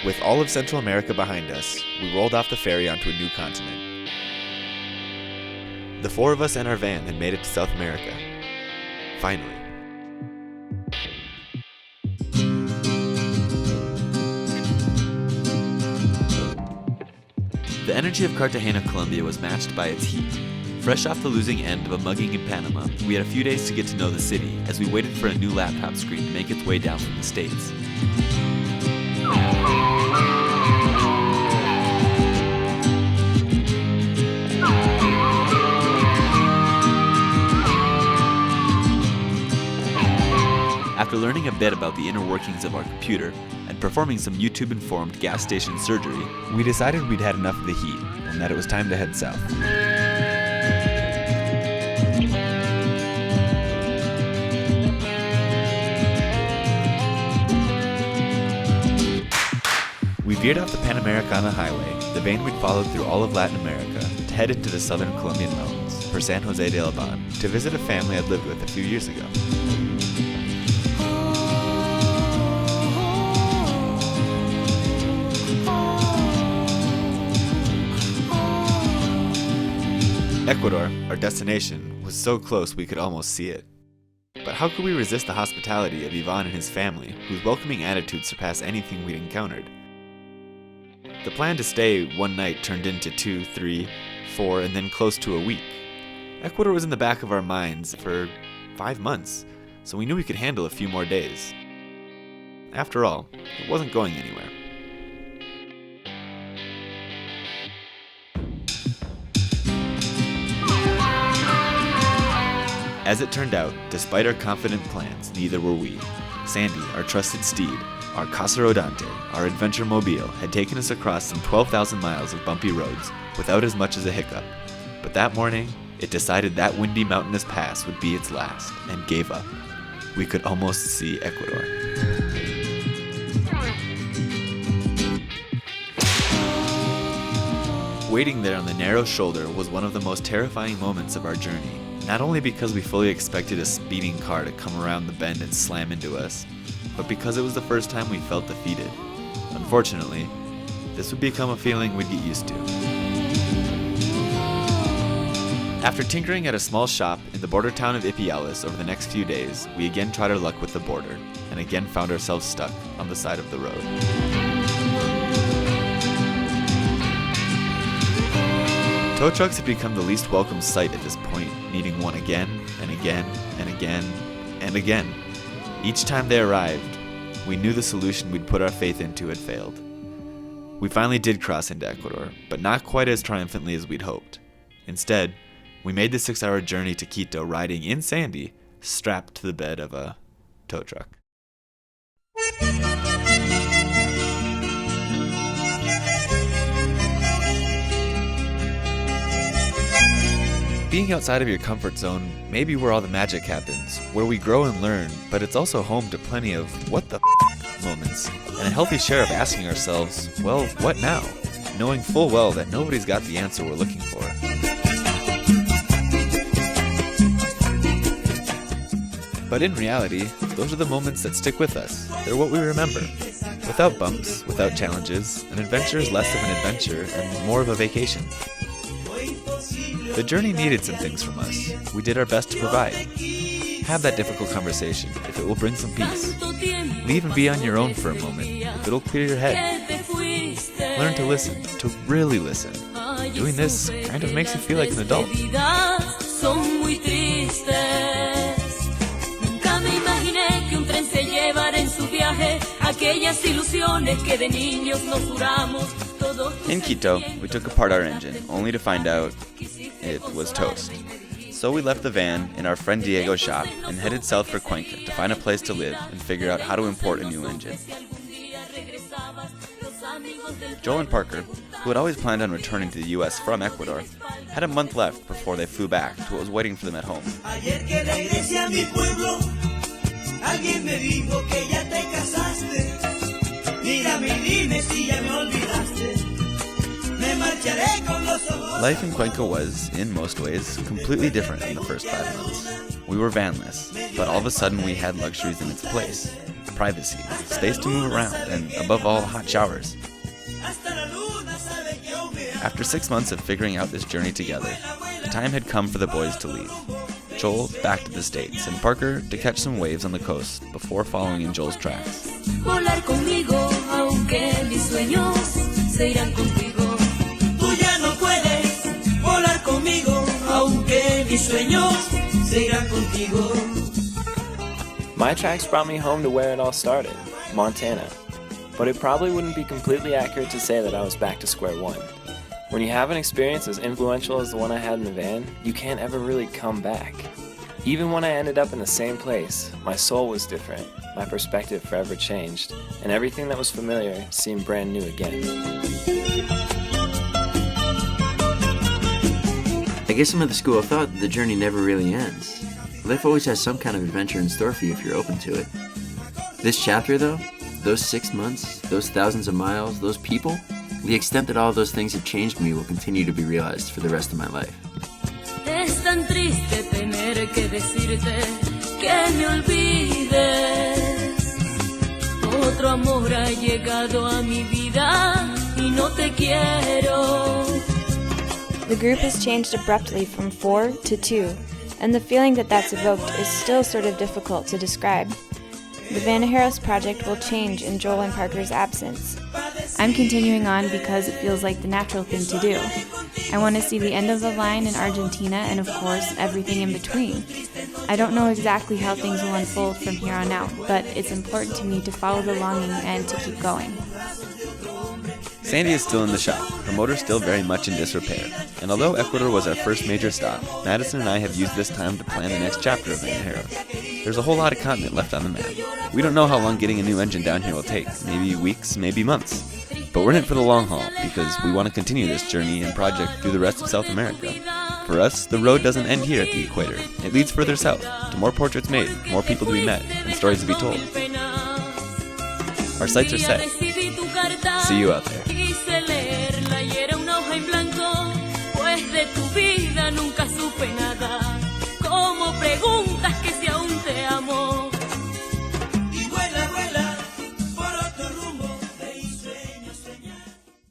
With all of Central America behind us, we rolled off the ferry onto a new continent. The four of us and our van had made it to South America. Finally. The energy of Cartagena, Colombia was matched by its heat. Fresh off the losing end of a mugging in Panama, we had a few days to get to know the city as we waited for a new laptop screen to make its way down from the States. After learning a bit about the inner workings of our computer and performing some YouTube-informed gas station surgery, we decided we'd had enough of the heat and that it was time to head south. We veered off the Panamericana Highway, the vein we'd followed through all of Latin America, to head into the southern Colombian mountains for San Jose de Alban to visit a family I'd lived with a few years ago. Ecuador, our destination, was so close we could almost see it. But how could we resist the hospitality of Ivan and his family, whose welcoming attitude surpassed anything we'd encountered? The plan to stay one night turned into 2, 3, 4, and then close to a week. Ecuador was in the back of our minds for 5 months, so we knew we could handle a few more days. After all, it wasn't going anywhere. As it turned out, despite our confident plans, neither were we. Sandy, our trusted steed, our Casa Rodante, our adventure mobile, had taken us across some 12,000 miles of bumpy roads without as much as a hiccup. But that morning, it decided that windy mountainous pass would be its last, and gave up. We could almost see Ecuador. Waiting there on the narrow shoulder was one of the most terrifying moments of our journey. Not only because we fully expected a speeding car to come around the bend and slam into us, but because it was the first time we felt defeated. Unfortunately, this would become a feeling we'd get used to. After tinkering at a small shop in the border town of Ipiales over the next few days, we again tried our luck with the border, and again found ourselves stuck on the side of the road. Tow trucks had become the least welcome sight at this point, needing one again, and again, and again, and again. Each time they arrived, we knew the solution we'd put our faith into had failed. We finally did cross into Ecuador, but not quite as triumphantly as we'd hoped. Instead, we made the 6-hour journey to Quito riding in Sandy, strapped to the bed of a tow truck. Being outside of your comfort zone may be where all the magic happens, where we grow and learn, but it's also home to plenty of what the moments, and a healthy share of asking ourselves, well, what now? Knowing full well that nobody's got the answer we're looking for. But in reality, those are the moments that stick with us. They're what we remember. Without bumps, without challenges, an adventure is less of an adventure and more of a vacation. The journey needed some things from us. We did our best to provide. Have that difficult conversation if it will bring some peace. Leave and be on your own for a moment if it'll clear your head. Learn to listen, to really listen. Doing this kind of makes you feel like an adult. In Quito, we took apart our engine, only to find out it was toast. So we left the van in our friend Diego's shop and headed south for Cuenca to find a place to live and figure out how to import a new engine. Joel and Parker, who had always planned on returning to the US from Ecuador, had a month left before they flew back to what was waiting for them at home. Life in Cuenca was, in most ways, completely different in the first 5 months. We were vanless, but all of a sudden we had luxuries in its place. privacy, space to move around, and above all, hot showers. After 6 months of figuring out this journey together, the time had come for the boys to leave. Joel back to the States, and Parker to catch some waves on the coast before following in Joel's tracks. Volar conmigo, aunque mis sueños se irán contigo. Tú ya no puedes volar conmigo, aunque mis sueños se irán contigo. My tracks brought me home to where it all started, Montana. But it probably wouldn't be completely accurate to say that I was back to square one. When you have an experience as influential as the one I had in the van, you can't ever really come back. Even when I ended up in the same place, my soul was different, my perspective forever changed, and everything that was familiar seemed brand new again. I guess I'm at the school of thought that the journey never really ends. Life always has some kind of adventure in store for you if you're open to it. This chapter though, those 6 months, those thousands of miles, those people, the extent that all those things have changed me will continue to be realized for the rest of my life. Es tan triste tener que decirte que me olvides. Otro amor ha llegado a mi vida y no te quiero. The group has changed abruptly from 4 to 2, and the feeling that that's evoked is still sort of difficult to describe. The Vanajeros project will change in Joel and Parker's absence. I'm continuing on because it feels like the natural thing to do. I want to see the end of the line in Argentina and, of course, everything in between. I don't know exactly how things will unfold from here on out, but it's important to me to follow the longing and to keep going. Sandy is still in the shop, her motor still very much in disrepair, and although Ecuador was our first major stop, Madison and I have used this time to plan the next chapter of Vanajeros. There's a whole lot of continent left on the map. We don't know how long getting a new engine down here will take, maybe weeks, maybe months. But we're in it for the long haul, because we want to continue this journey and project through the rest of South America. For us, the road doesn't end here at the equator. It leads further south, to more portraits made, more people to be met, and stories to be told. Our sights are set. See you out there. Quise leerla y era una hoja en blanco, pues de tu vida nunca supe